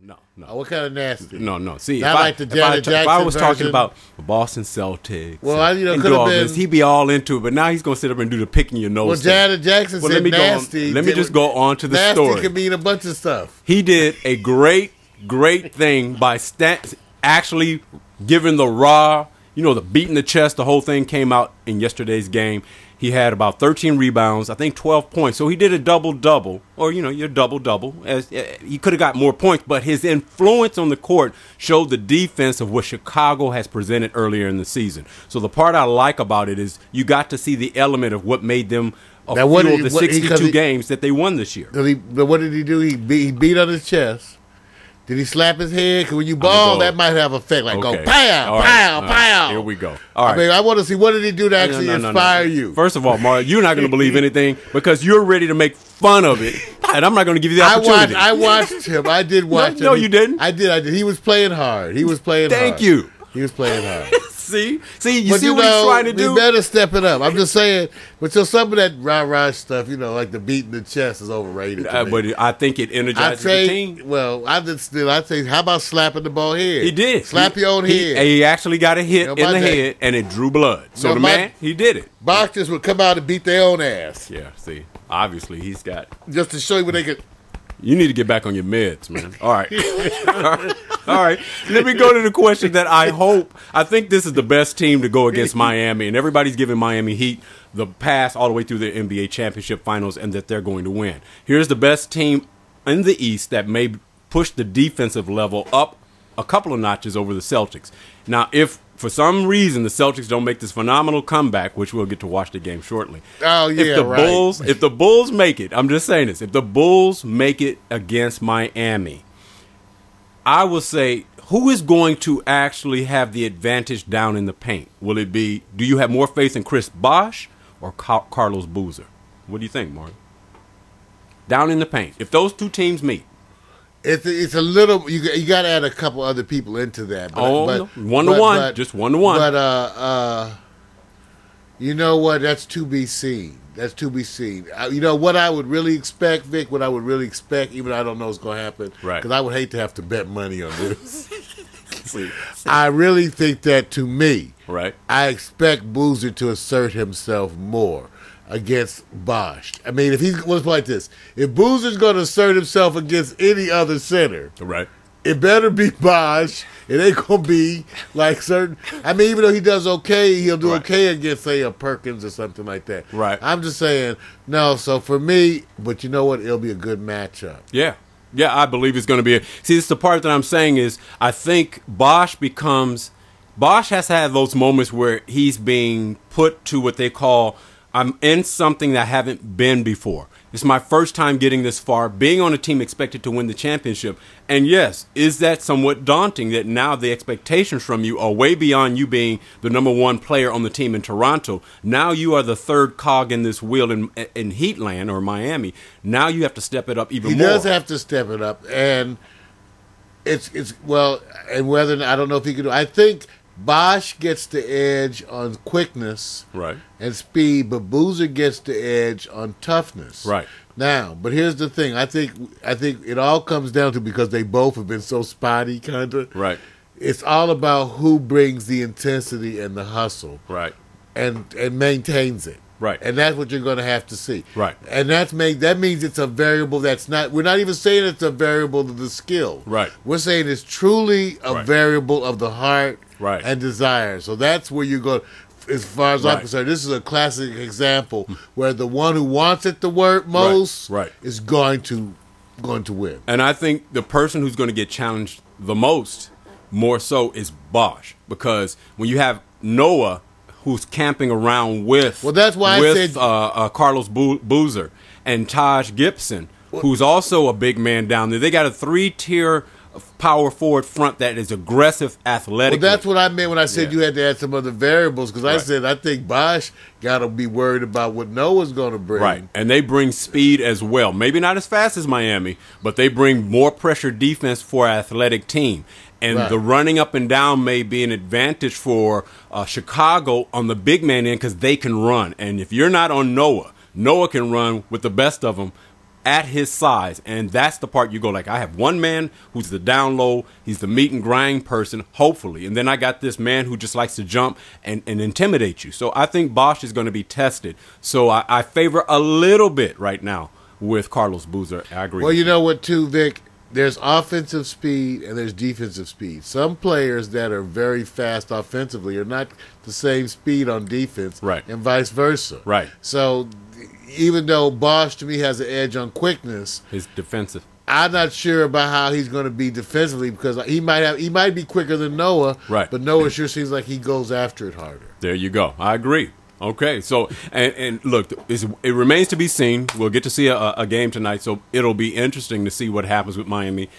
Oh, what kind of nasty? No. See, not like the Janet Jackson if I was version. talking about the Boston Celtics, and could have been. He'd be all into it. But now he's going to sit up and do the picking your nose. Well, Janet Jackson said nasty. Let me just go on to the nasty story. Nasty can mean a bunch of stuff. He did a great thing by actually giving the raw, the beat in the chest. The whole thing came out in yesterday's game. He had about 13 rebounds, I think 12 points. So he did a double-double, or, your double-double. He could have got more points, but his influence on the court showed the defense of what Chicago has presented earlier in the season. So the part I like about it is you got to see the element of what made them fuel the 62 games that they won this year. But what did he do? He beat on his chest. Did he slap his head? Because when you ball, that might have effect. Like go pow, pow, pow. Here we go. All right. I mean, I want to see what did he do to actually inspire you. First of all, Mario, you're not going to believe anything because you're ready to make fun of it, and I'm not going to give you the opportunity. I watched him. I did watch him. No, you didn't. I did. He was playing hard. Thank you. He was playing hard. See, you see what he's trying to do? We better step it up. I'm just saying, but so some of that rah-rah stuff, like the beat in the chest is overrated. But I think it energizes the team. Well, I'd say, how about slapping the ball head? He did. Slap your own head. He actually got a hit in the head, and it drew blood. So he did it. Boxers would come out and beat their own ass. Yeah, see, obviously he's got. Just to show you what they could. You need to get back on your meds, man. All right. All right. Let me go to the question that I think this is the best team to go against Miami, and everybody's giving Miami Heat the pass all the way through the NBA championship finals and that they're going to win. Here's the best team in the East that may push the defensive level up a couple of notches over the Celtics. Now, if for some reason the Celtics don't make this phenomenal comeback, which we'll get to watch the game shortly. Oh, yeah, if the Bulls make it, I'm just saying this, if the Bulls make it against Miami, I will say, who is going to actually have the advantage down in the paint? Will it be, do you have more faith in Chris Bosh or Carlos Boozer? What do you think, Mark? Down in the paint, if those two teams meet. It's a little. You got to add a couple other people into that. But, 1-to-1, just 1-to-1. But you know what? That's to be seen. You know what I would really expect, Vic. What I would really expect, even though I don't know what's going to happen. Right. Because I would hate to have to bet money on this. I really think that to me. Right. I expect Boozer to assert himself more against Bosh. I mean, if let's put it like this: if Boozer's going to assert himself against any other center, right, it better be Bosh. It ain't going to be like certain. I mean, even though he does okay, he'll do okay against, say, a Perkins or something like that. Right. I'm just saying, no. So for me, but you know what? It'll be a good matchup. Yeah. Yeah, I believe it's going to be. See, this is the part that I'm saying is I think Bosh has to have those moments where he's being put to what they call, I'm in something that I haven't been before. It's my first time getting this far, being on a team expected to win the championship. And yes, is that somewhat daunting that now the expectations from you are way beyond you being the number one player on the team in Toronto. Now you are the third cog in this wheel in Heatland or Miami. Now you have to step it up even more. He does have to step it up. And and whether, I don't know if he can do, I think Bosh gets the edge on quickness and speed, but Boozer gets the edge on toughness. Right. Now, but here's the thing. I think it all comes down to, because they both have been so spotty, kind of. Right. It's all about who brings the intensity and the hustle. Right. And maintains it. Right. And that's what you're going to have to see. Right. And that means it's a variable that's not, we're not even saying it's a variable of the skill. Right. We're saying it's truly a variable of the heart and desire. So that's where you go. As far as I'm concerned, this is a classic example where the one who wants it to work most is going to win. And I think the person who's going to get challenged the most, more so, is Bosh, because when you have Noah, who's camping around with that's why I said Carlos Boozer and Taj Gibson, who's also a big man down there. They got a 3-tier power forward front that is aggressive, athletic. Well, that's what I meant when I said you had to add some other variables, because I said I think Bosh got to be worried about what Noah's going to bring. Right, and they bring speed as well. Maybe not as fast as Miami, but they bring more pressure defense for an athletic team. And the running up and down may be an advantage for Chicago on the big man end, because they can run. And if you're not on Noah can run with the best of them. at his size. And that's the part you go like, I have one man who's the down low. He's the meat and grind person, hopefully. And then I got this man who just likes to jump and intimidate you. So I think Bosch is going to be tested. So I favor a little bit right now with Carlos Boozer. I agree. Well, you know what, too, Vic? There's offensive speed and there's defensive speed. Some players that are very fast offensively are not the same speed on defense, right, and vice versa. Right. So even though Bosch, to me, has an edge on quickness, his defensive, I'm not sure about how he's going to be defensively because he might be quicker than Noah, right, but Noah sure seems like he goes after it harder. There you go. I agree. Okay, so and look, it remains to be seen. We'll get to see a game tonight, so it'll be interesting to see what happens with Miami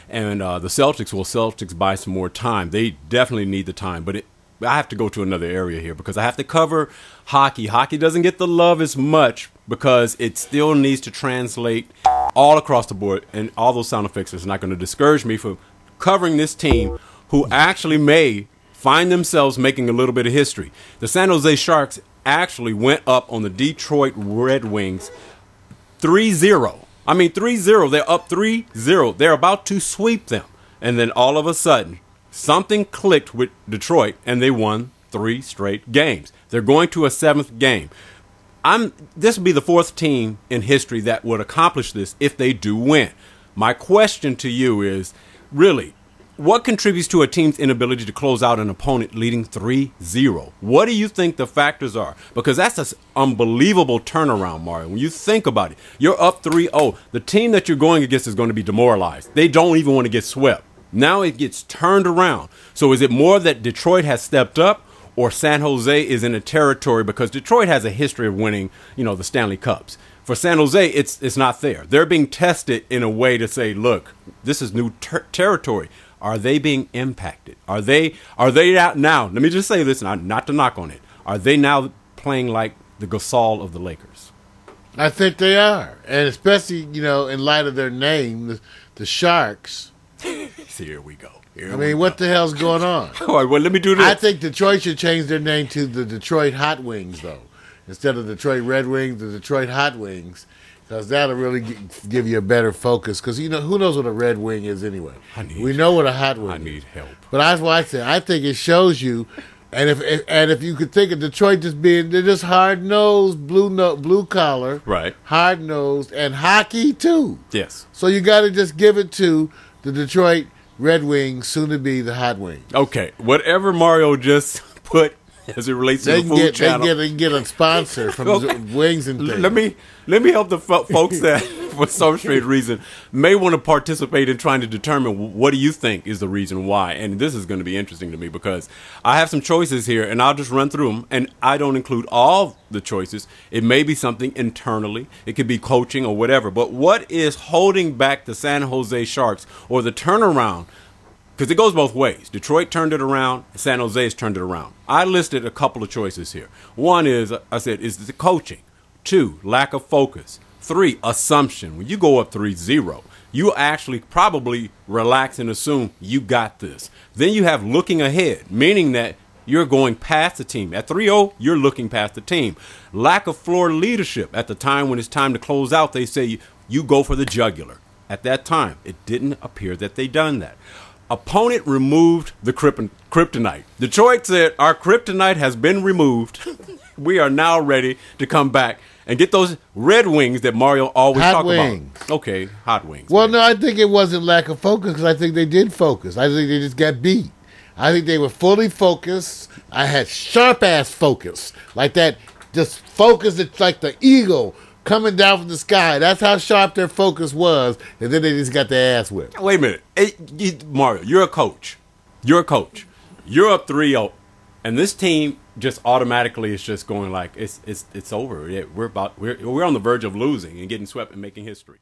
and the Celtics. Will Celtics buy some more time? They definitely need the time, but I have to go to another area here because I have to cover hockey. Hockey doesn't get the love as much because it still needs to translate all across the board, and all those sound effects is not going to discourage me from covering this team who actually may find themselves making a little bit of history. The San Jose Sharks actually went up on the Detroit Red Wings 3-0. I mean 3-0. They're up 3-0. They're about to sweep them. And then all of a sudden, something clicked with Detroit, and they won 3 straight games. They're going to a 7th game. This will be the 4th team in history that would accomplish this if they do win. My question to you is, really, what contributes to a team's inability to close out an opponent leading 3-0? What do you think the factors are? Because that's an unbelievable turnaround, Mario. When you think about it, you're up 3-0. The team that you're going against is going to be demoralized. They don't even want to get swept. Now it gets turned around. So is it more that Detroit has stepped up, or San Jose is in a territory because Detroit has a history of winning, the Stanley Cups? For San Jose, it's not there. They're being tested in a way to say, look, this is new territory. Are they being impacted? Are they out now? Let me just say this, not to knock on it. Are they now playing like the Gasol of the Lakers? I think they are, and especially in light of their name, the Sharks. Here we go. What the hell's going on? All right, well, let me do this. I think Detroit should change their name to the Detroit Hot Wings, though, instead of Detroit Red Wings, the Detroit Hot Wings. Because that'll really give you a better focus. Because, who knows what a red wing is anyway? We know what a hot wing is. I need help. But that's why I say, I think it shows you, and if you could think of Detroit just being, they're just hard-nosed, blue collar, right, hard-nosed, and hockey, too. Yes. So you got to just give it to the Detroit Red Wings, soon to be the Hot Wings. Okay. Whatever Mario just put as it relates to the food channel. They can get a sponsor from okay. Wings and things. Let me help the folks that, for some strange reason, may want to participate in trying to determine what do you think is the reason why. And this is going to be interesting to me because I have some choices here, and I'll just run through them. And I don't include all the choices. It may be something internally. It could be coaching or whatever. But what is holding back the San Jose Sharks or the turnaround? Because it goes both ways. Detroit turned it around. San Jose has turned it around. I listed a couple of choices here. One is, is the coaching. 2, lack of focus. 3, assumption. When you go up 3-0, you actually probably relax and assume you got this. Then you have looking ahead, meaning that you're going past the team. At 3-0, you're looking past the team. Lack of floor leadership. At the time when it's time to close out, they say you go for the jugular. At that time, it didn't appear that they done that. Opponent removed the kryptonite. Detroit said, our kryptonite has been removed. We are now ready to come back and get those Red Wings that Mario always talk about. Okay, Hot Wings. Well, no, I think it wasn't lack of focus because I think they did focus. I think they just got beat. I think they were fully focused. I had sharp-ass focus. Like that, just focus, it's like the eagle coming down from the sky. That's how sharp their focus was. And then they just got their ass whipped. Wait a minute. Mario, you're a coach. You're up 3-0. And this team just automatically is just going like, it's over. We're on the verge of losing and getting swept and making history.